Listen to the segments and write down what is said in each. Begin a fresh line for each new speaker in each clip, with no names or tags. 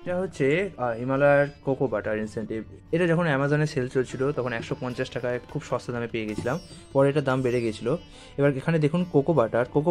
এটা হচ্ছে হিমালয়ার cocoa butter incentive. এটা যখন অ্যামাজনে সেল চলছিল তখন 150 টাকায় খুব সস্তা দামে পেয়ে গেছিলাম। পরে এটার দাম বেড়ে গেছিলো। এবার এখানে দেখুন কোকো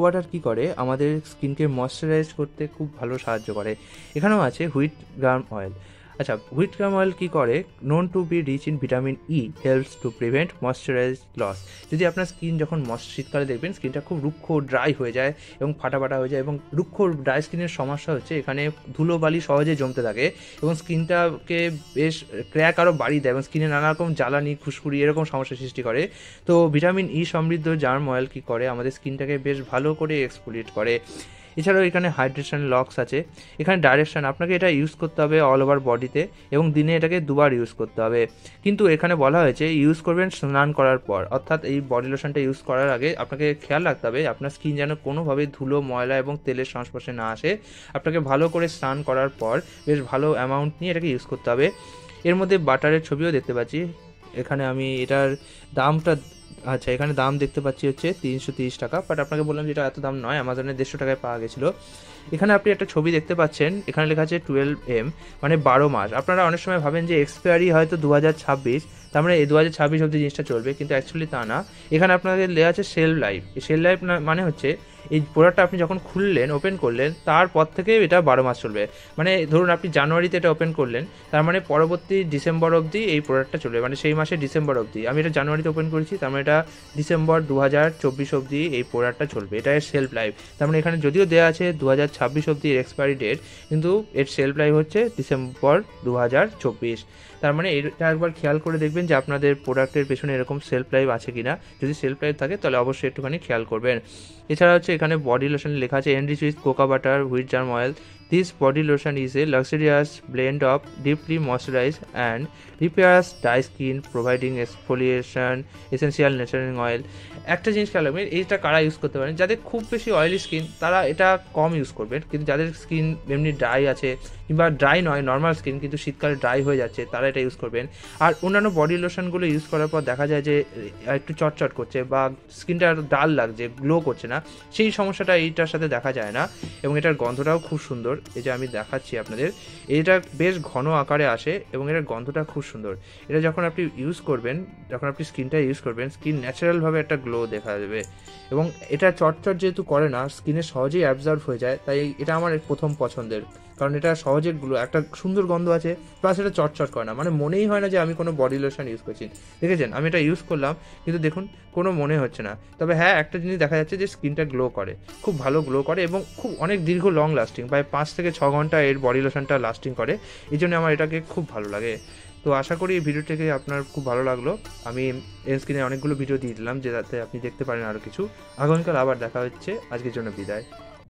বাটার কী করে, আমাদের স্কিনকে ময়শ্চারাইজ করতে খুব ভালো সাহায্য করে। এখানেও আছে হুইট গ্রাম অয়েল। আচ্ছা, হুইট গ্রাম অয়েল কী করে, known to be rich in vitamin E, helps to prevent moisturize loss. যদি আপনার স্কিন যখন শীতকালে দেখবেন স্কিনটা খুব রুক্ষ ড্রাই হয়ে যায় এবং ফাটা ফাটা হয়ে যায়, এবং রুক্ষ ড্রাই স্কিনের সমস্যা হচ্ছে এখানে ধুলোবালি সহজে জমতে থাকে এবং স্কিনটাকে বেশ ক্র্যাক আরও বাড়িয়ে দেয় এবং স্কিনে নানা রকম জ্বালানি খুশকুড়ি এরকম সমস্যার সৃষ্টি করে। তো ভিটামিন ই সমৃদ্ধ জার্ম অয়েল কী করে, আমাদের স্কিনটাকে বেশ ভালো করে এক্সফোলিয়েট করে। এছাড়াও এখানে হাইড্রেশন লক্স আছে। এখানে ডাইরেকশন, আপনাকে এটা ইউজ করতে হবে অল ওভার বডিতে এবং দিনে এটাকে দুবার ইউজ করতে হবে। কিন্তু এখানে বলা হয়েছে ইউজ করবেন স্নান করার পর, অর্থাৎ এই বডি লোশনটা ইউজ করার আগে আপনাকে খেয়াল রাখতে হবে আপনার স্কিন যেন কোনোভাবে ধুলো, ময়লা এবং তেলের সংস্পর্শে না আসে। আপনাকে ভালো করে স্নান করার পর বেশ ভালো অ্যামাউন্ট নিয়ে এটাকে ইউজ করতে হবে। এর মধ্যে বাটারের ছবিও দেখতে পাচ্ছি। এখানে আমি এটার দামটা, আচ্ছা এখানে দাম দেখতে পাচ্ছি হচ্ছে 330 টাকা, বাট আপনাকে বললাম যে এটা এত দাম নয়, অ্যামাজনে 150 টাকায় পাওয়া গেছিলো। এখানে আপনি একটা ছবি দেখতে পাচ্ছেন, এখানে লেখা আছে 12M, মানে 12 মাস। আপনারা অনেক সময় ভাবেন যে এক্সপায়ারি হয়তো 2026, তার মানে এই 2026 অবধি জিনিসটা চলবে, কিন্তু অ্যাকচুয়ালি তা না। এখানে আপনাদের লেখা আছে সেলফ লাইফ। এই সেলফ লাইফ মানে হচ্ছে এই প্রোডাক্টটা আপনি যখন খুললেন, ওপেন করলেন, তারপর থেকে এটা 12 মাস চলবে। মানে ধরুন আপনি জানুয়ারিতে এটা ওপেন করলেন, তার মানে পরবর্তী ডিসেম্বর অবধি এই প্রোডাক্টটা চলবে, মানে সেই মাসে ডিসেম্বর অবধি। আমি এটা জানুয়ারিতে ওপেন করেছি, তার মানে এটা ডিসেম্বর 2024 অবধি এই প্রোডাক্টটা চলবে। এটা এর সেলফ লাইফ। তার মানে এখানে যদিও দেওয়া আছে 2026 অবধি এর এক্সপায়ারি ডেট, কিন্তু এর সেলফ লাইফ হচ্ছে ডিসেম্বর 2024। তার মানে এটা একবার খেয়াল করে দেখবেন যে আপনাদের প্রোডাক্টের পেছনে এরকম সেলফ লাইফ আছে কিনা। যদি সেলফ লাইফ থাকে তাহলে অবশ্যই একটুখানি খেয়াল করবেন। এছাড়া হচ্ছে এখানে বডি লোশন লেখা আছে enrich with Coca butter wheat germ oil. This body lotion is a luxurious blend of deeply moisturise and repairs dry skin, providing exfoliation essential natural oil. একটা জিনিস খেয়াল রাখবেন, এইটা কারা ইউজ করতে পারেন, যাদের খুব বেশি অয়েলি স্কিন তারা এটা কম ইউজ করবেন, কিন্তু যাদের স্কিন এমনি ড্রাই আছে কিংবা ড্রাই নয় নর্মাল স্কিন কিন্তু শীতকালে ড্রাই হয়ে যাচ্ছে, তারা এটা ইউজ করবেন। আর অন্যান্য বডি লোশনগুলো ইউজ করার পর দেখা যায় যে একটু চটচট করছে বা স্কিনটা ডাল লাগছে, গ্লো করছে না, সেই সমস্যাটা এইটার সাথে দেখা যায় না। এবং এটার গন্ধটাও খুব সুন্দর, এই যে আমি দেখাচ্ছি আপনাদের, এটা বেশ ঘন আকারে আসে এবং এটার গন্ধটা খুব সুন্দর। এটা যখন আপনি ইউজ করবেন, যখন আপনি স্কিনটা ইউজ করবেন, স্কিন ন্যাচারালভাবে একটা গ্লো দেখা যাবে। এবং এটা চটচট যেহেতু করে না, স্কিনে সহজেই অ্যাবজর্ব হয়ে যায়, তাই এটা আমার প্রথম পছন্দের। কারণ এটা সহজে গ্লো, একটা সুন্দর গন্ধ আছে, প্লাস এটা চটচট করে না, মানে মনেই হয় না যে আমি কোনো বডি লোশন ইউজ করছি। দেখেছেন আমি এটা ইউজ করলাম কিন্তু দেখুন কোনো মনে হচ্ছে না। তবে হ্যাঁ, একটা জিনিস দেখা যাচ্ছে যে স্কিনটা গ্লো করে, খুব ভালো গ্লো করে এবং খুব অনেক দীর্ঘ লং লাস্টিং, প্রায় 5 থেকে 6 ঘন্টা এর বডি লোশনটা লাস্টিং করে। এই জন্য আমার এটাকে খুব ভালো লাগে। তো আশা করি এই ভিডিওটিকে আপনার খুব ভালো লাগলো। আমি এর স্ক্রিনে অনেকগুলো ভিডিও দিয়ে দিলাম যে যাতে আপনি দেখতে পারেন আরও কিছু। আগামীকাল আবার দেখা হচ্ছে, আজকের জন্য বিদায়।